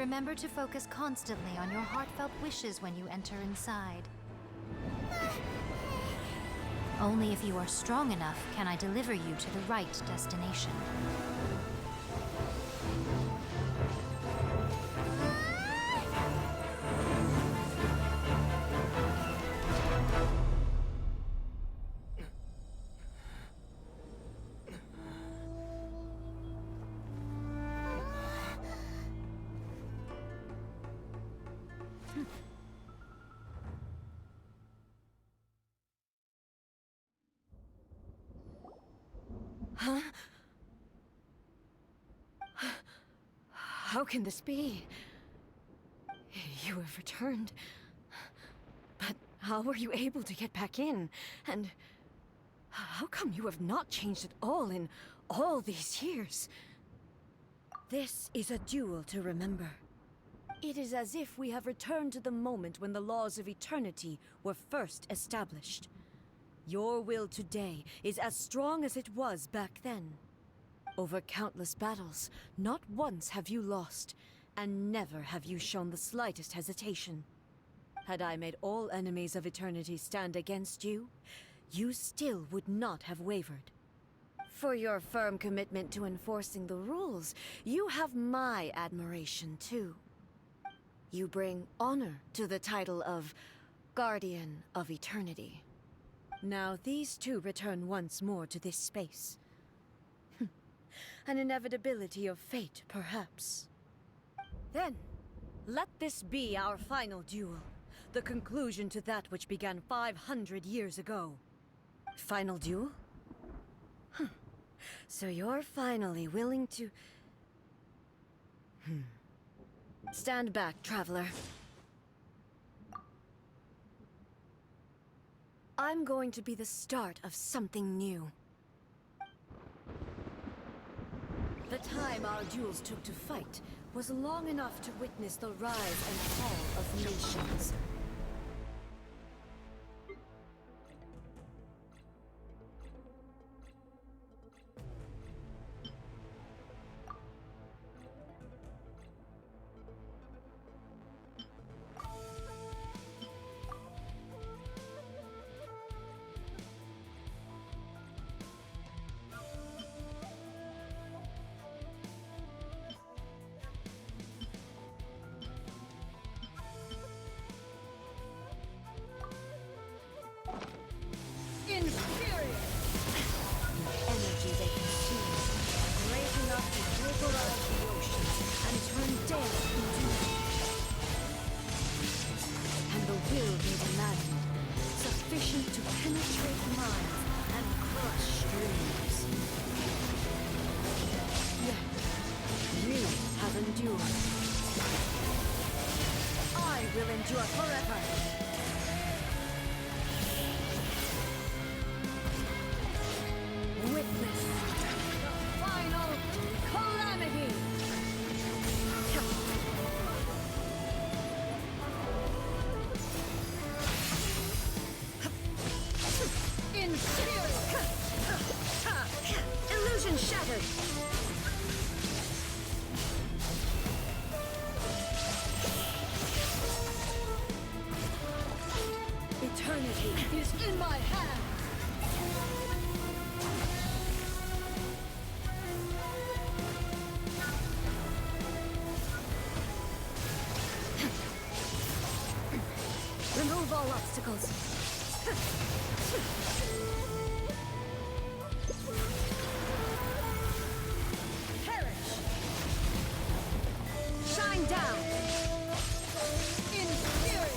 Remember to focus constantly on your heartfelt wishes when you enter inside. Only if you are strong enough can I deliver you to the right destination. Huh? How can this be? You have returned. But how were you able to get back in? And how come you have not changed at all in all these years? This is a duel to remember. It is as if we have returned to the moment when the laws of eternity were first established. Your will today is as strong as it was back then. Over countless battles, not once have you lost, and never have you shown the slightest hesitation. Had I made all enemies of eternity stand against you, you still would not have wavered. For your firm commitment to enforcing the rules, you have my admiration too. You bring honor to the title of Guardian of Eternity. Now these two return once more to this space. An inevitability of fate, perhaps. Then, let this be our final duel. The conclusion to that which began 500 years ago. Final duel? So you're finally willing to... Stand back, traveler. I'm going to be the start of something new. The time our duels took to fight was long enough to witness the rise and fall of nations. Energy they consume, great enough to vaporize the oceans and turn day into night. And the will they demanded, sufficient to penetrate minds and crush dreams. Yet, you have endured. I will endure forever. Witness the final calamity! Inferior! Illusion shattered! Eternity is in my hands! Remove all obstacles. Perish. Shine down. Inferior.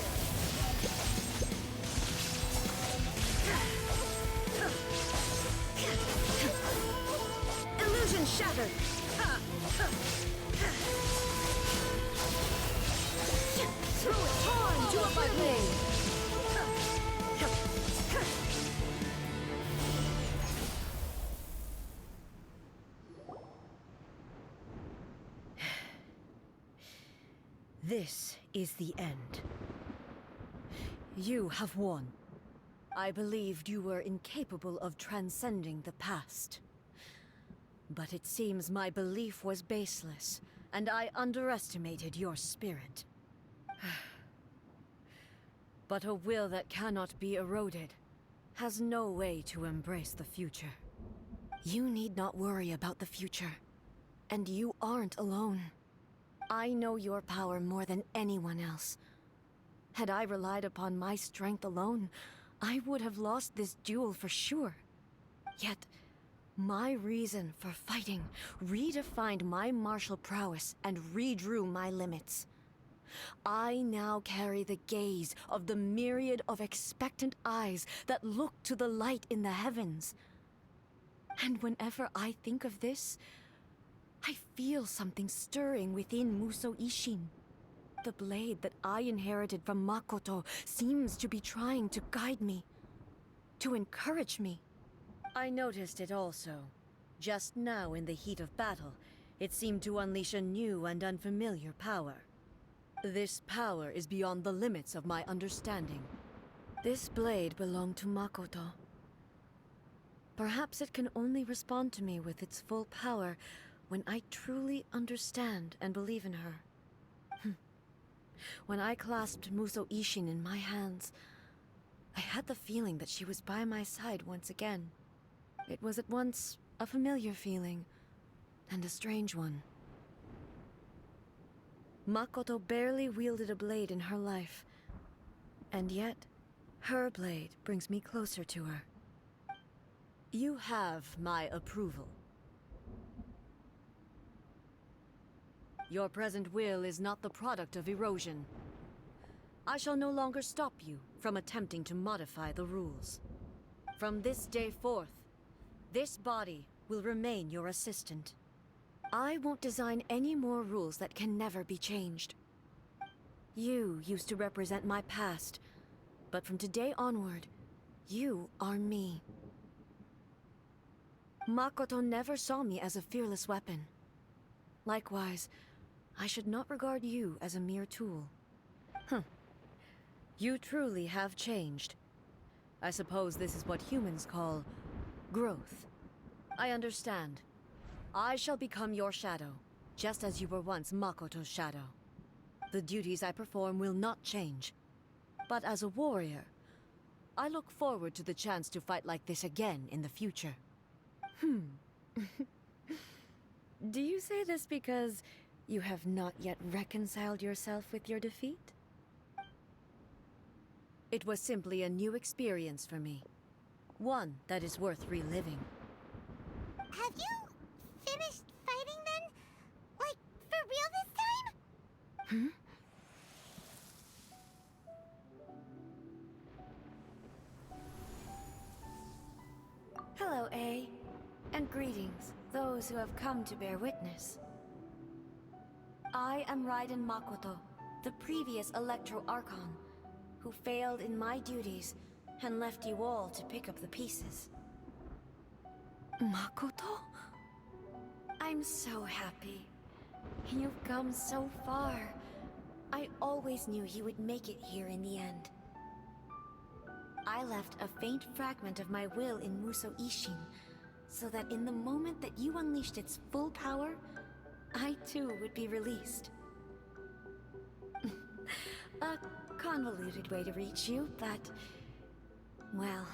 Illusion shattered. Through it, torn to oblivion. This is the end. You have won. I believed you were incapable of transcending the past. But it seems my belief was baseless, and I underestimated your spirit. But a will that cannot be eroded has no way to embrace the future. You need not worry about the future, and you aren't alone. I know your power more than anyone else. Had I relied upon my strength alone, I would have lost this duel for sure. Yet, my reason for fighting redefined my martial prowess and redrew my limits. I now carry the gaze of the myriad of expectant eyes that look to the light in the heavens. And whenever I think of this, I feel something stirring within Muso Ishin. The blade that I inherited from Makoto seems to be trying to guide me, to encourage me. I noticed it also. Just now in the heat of battle, it seemed to unleash a new and unfamiliar power. This power is beyond the limits of my understanding. This blade belonged to Makoto. Perhaps it can only respond to me with its full power when I truly understand and believe in her. When I clasped Muso Ishin in my hands, I had the feeling that she was by my side once again. It was at once a familiar feeling and a strange one. Makoto barely wielded a blade in her life, and yet her blade brings me closer to her. You have my approval. Your present will is not the product of erosion. I shall no longer stop you from attempting to modify the rules. From this day forth, this body will remain your assistant. I won't design any more rules that can never be changed. You used to represent my past, but from today onward, you are me. Makoto never saw me as a fearless weapon. Likewise, I should not regard you as a mere tool. You truly have changed. I suppose this is what humans call growth. I understand. I shall become your shadow, just as you were once Makoto's shadow. The duties I perform will not change. But as a warrior, I look forward to the chance to fight like this again in the future. Do you say this because you have not yet reconciled yourself with your defeat? It was simply a new experience for me. One that is worth reliving. Have you finished fighting then? Like, for real this time? Hello, A. And greetings, those who have come to bear witness. I am Raiden Makoto, the previous Electro Archon, who failed in my duties and left you all to pick up the pieces. Makoto? I'm so happy. You've come so far. I always knew you would make it here in the end. I left a faint fragment of my will in Muso Ishin, so that in the moment that you unleashed its full power, I too would be released. A convoluted way to reach you, but... well,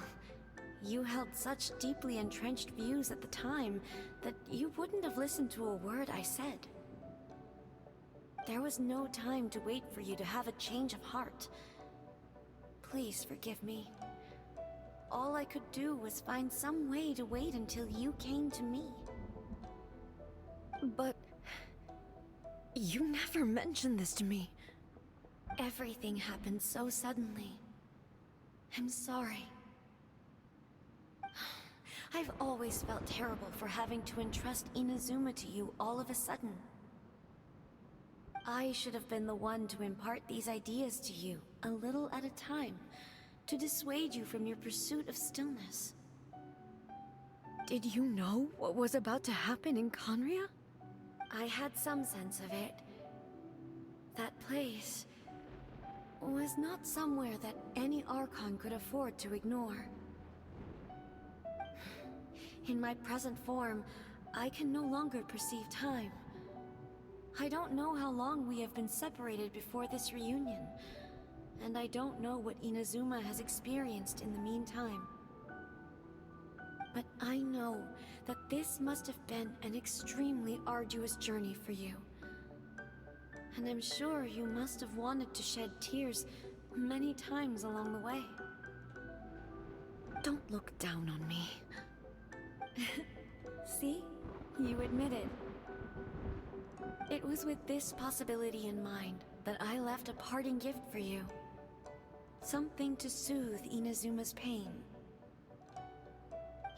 you held such deeply entrenched views at the time that you wouldn't have listened to a word I said. There was no time to wait for you to have a change of heart. Please forgive me. All I could do was find some way to wait until you came to me. But... you never mentioned this to me. Everything happened so suddenly. I'm sorry. I've always felt terrible for having to entrust Inazuma to you all of a sudden. I should have been the one to impart these ideas to you, a little at a time, to dissuade you from your pursuit of stillness. Did you know what was about to happen in Conria? I had some sense of it. That place was not somewhere that any Archon could afford to ignore. In my present form, I can no longer perceive time. I don't know how long we have been separated before this reunion, and I don't know what Inazuma has experienced in the meantime. But I know that this must have been an extremely arduous journey for you. And I'm sure you must have wanted to shed tears many times along the way. Don't look down on me. See? You admit it. It was with this possibility in mind that I left a parting gift for you. Something to soothe Inazuma's pain.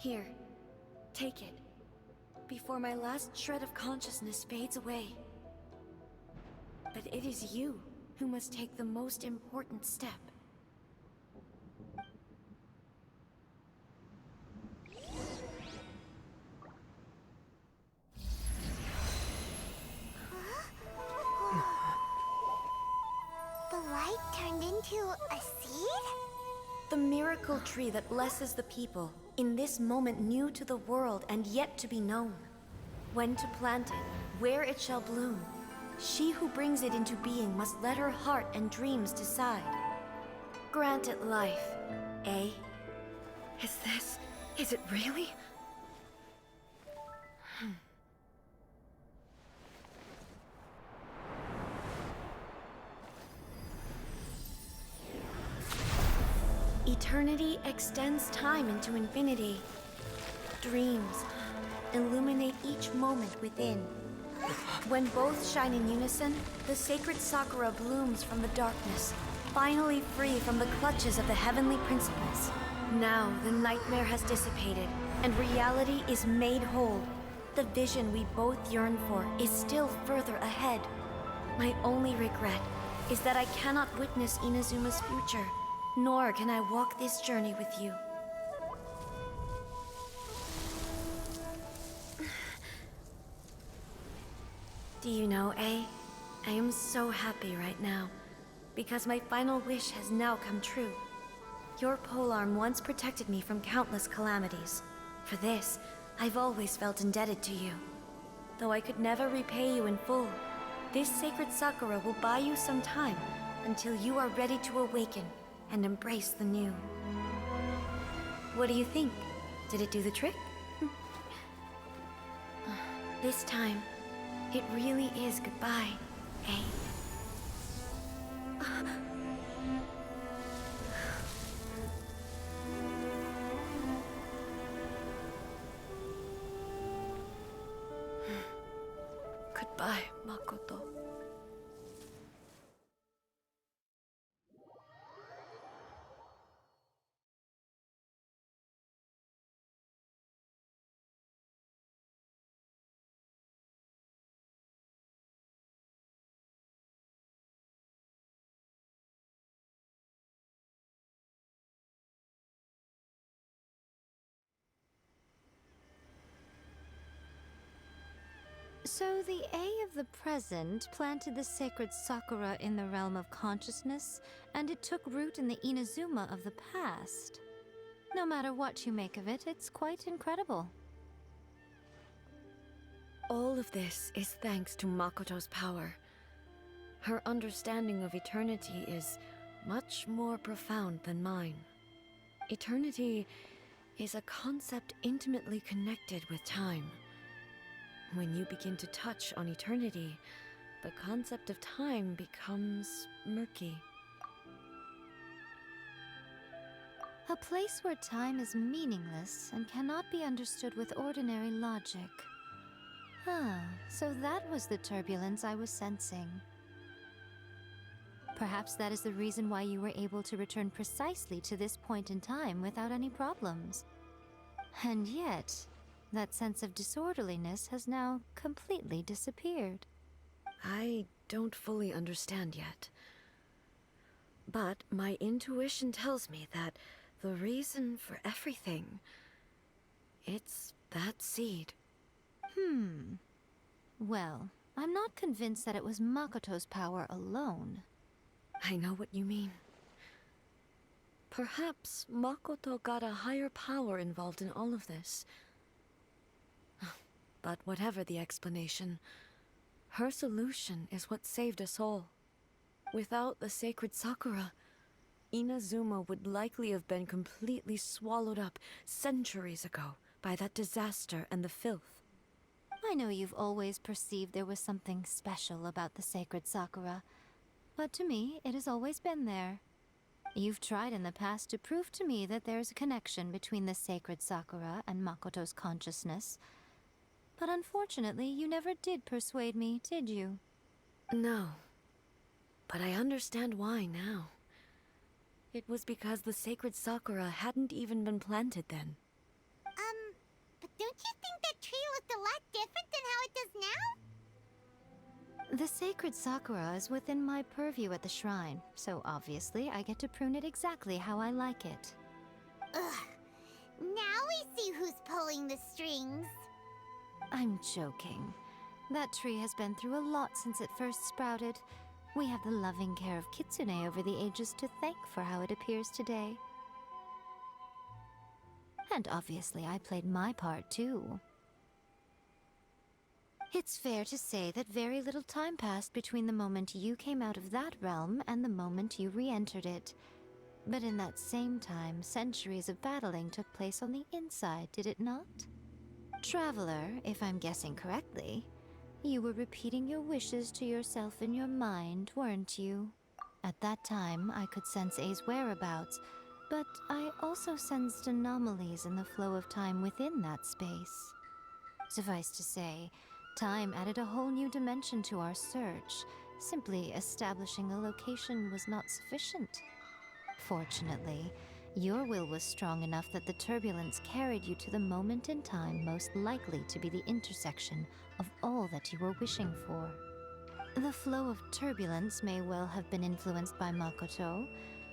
Here, take it, before my last shred of consciousness fades away. But it is you who must take the most important step. The light turned into a seed? The miracle tree that blesses the people, in this moment new to the world and yet to be known. When to plant it, where it shall bloom. She who brings it into being must let her heart and dreams decide. Grant it life, eh? Is it really? Eternity extends time into infinity. Dreams illuminate each moment within. When both shine in unison, the sacred Sakura blooms from the darkness, finally free from the clutches of the heavenly principles. Now the nightmare has dissipated, and reality is made whole. The vision we both yearn for is still further ahead. My only regret is that I cannot witness Inazuma's future, nor can I walk this journey with you. Do you know, I am so happy right now, because my final wish has now come true. Your polearm once protected me from countless calamities. For this, I've always felt indebted to you. Though I could never repay you in full, this sacred Sakura will buy you some time until you are ready to awaken and embrace the new. What do you think? Did it do the trick? This time, it really is goodbye, eh? Goodbye, Makoto. So the A of the present planted the sacred Sakura in the realm of consciousness, and it took root in the Inazuma of the past. No matter what you make of it, it's quite incredible. All of this is thanks to Makoto's power. Her understanding of eternity is much more profound than mine. Eternity is a concept intimately connected with time. When you begin to touch on eternity, the concept of time becomes murky. A place where time is meaningless and cannot be understood with ordinary logic. So that was the turbulence I was sensing. Perhaps that is the reason why you were able to return precisely to this point in time without any problems. And yet, that sense of disorderliness has now completely disappeared. I don't fully understand yet. But my intuition tells me that the reason for everything, it's that seed. Well, I'm not convinced that it was Makoto's power alone. I know what you mean. Perhaps Makoto got a higher power involved in all of this. But whatever the explanation, Her solution is what saved us all. Without the sacred Sakura, Inazuma would likely have been completely swallowed up centuries ago by that disaster and the filth. I know you've always perceived there was something special about the sacred Sakura, but to me, it has always been there. You've tried in the past to prove to me that there's a connection between the sacred Sakura and Makoto's consciousness, but unfortunately, you never did persuade me, did you? No, but I understand why now. It was because the sacred Sakura hadn't even been planted then. But don't you think that tree looked a lot different than how it does now? The sacred Sakura is within my purview at the shrine, so obviously I get to prune it exactly how I like it. Ugh. Now we see who's pulling the strings. I'm joking. That tree has been through a lot since it first sprouted. We have the loving care of Kitsune over the ages to thank for how it appears today. And obviously I played my part too. It's fair to say that very little time passed between the moment you came out of that realm and the moment you re-entered it. But in that same time, centuries of battling took place on the inside, did it not? Traveler, if I'm guessing correctly, you were repeating your wishes to yourself in your mind, weren't you? At that time, I could sense A's whereabouts, but I also sensed anomalies in the flow of time within that space. Suffice to say, time added a whole new dimension to our search. Simply establishing a location was not sufficient. Fortunately, your will was strong enough that the turbulence carried you to the moment in time most likely to be the intersection of all that you were wishing for. The flow of turbulence may well have been influenced by Makoto,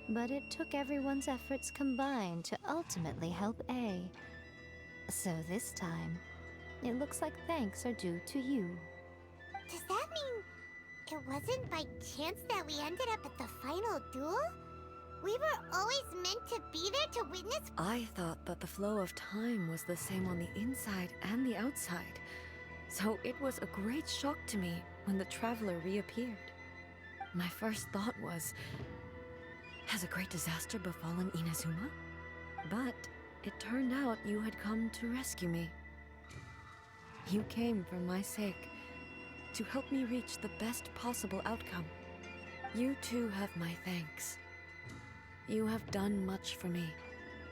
but it took everyone's efforts combined to ultimately help A. So this time, it looks like thanks are due to you. Does that mean it wasn't by chance that we ended up at the final duel? We were always meant to be there to witness. I thought that the flow of time was the same on the inside and the outside, so it was a great shock to me when the traveler reappeared. My first thought was, has a great disaster befallen Inazuma? But it turned out you had come to rescue me. You came for my sake, to help me reach the best possible outcome. You too have my thanks. You have done much for me,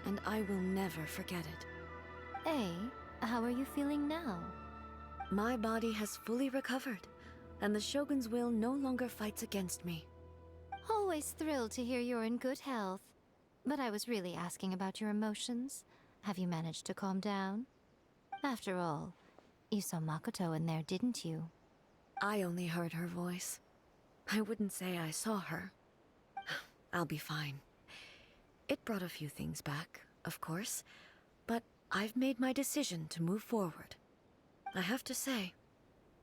and I will never forget it. A, how are you feeling now? My body has fully recovered, and the Shogun's will no longer fights against me. Always thrilled to hear you're in good health. But I was really asking about your emotions. Have you managed to calm down? After all, you saw Makoto in there, didn't you? I only heard her voice. I wouldn't say I saw her. I'll be fine. It brought a few things back, of course, but I've made my decision to move forward. I have to say,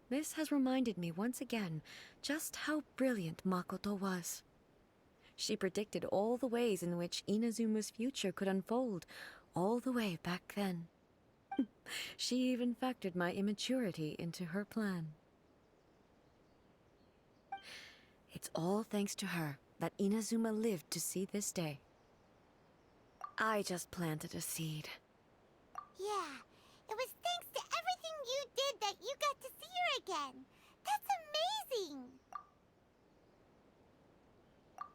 this has reminded me once again just how brilliant Makoto was. She predicted all the ways in which Inazuma's future could unfold, all the way back then. She even factored my immaturity into her plan. It's all thanks to her that Inazuma lived to see this day. I just planted a seed. Yeah, it was thanks to everything you did that you got to see her again. That's amazing!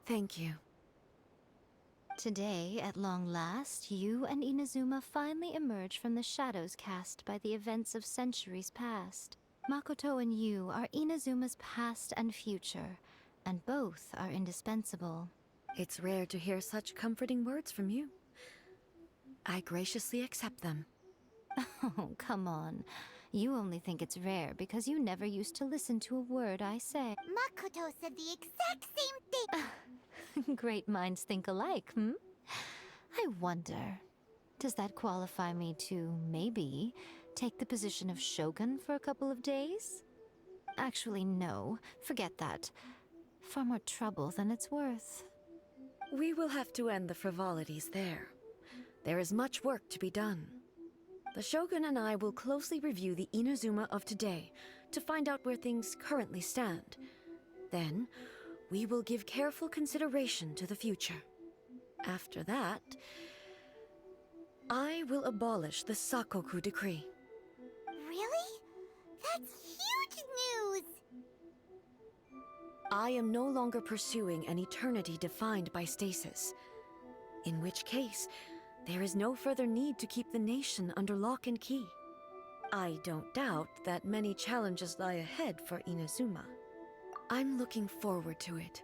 Thank you. Today, at long last, you and Inazuma finally emerge from the shadows cast by the events of centuries past. Makoto and you are Inazuma's past and future, and both are indispensable. It's rare to hear such comforting words from you. I graciously accept them. Oh, come on. You only think it's rare because you never used to listen to a word I say. Makoto said the exact same thing! Great minds think alike, hmm? I wonder, does that qualify me to, maybe, take the position of Shogun for a couple of days? Actually, no. Forget that. Far more trouble than it's worth. We will have to end the frivolities there. There is much work to be done. The Shogun and I will closely review the Inazuma of today to find out where things currently stand. Then, we will give careful consideration to the future. After that, I will abolish the Sakoku decree. Really? That's huge news! I am no longer pursuing an eternity defined by stasis. In which case, there is no further need to keep the nation under lock and key. I don't doubt that many challenges lie ahead for Inazuma. I'm looking forward to it.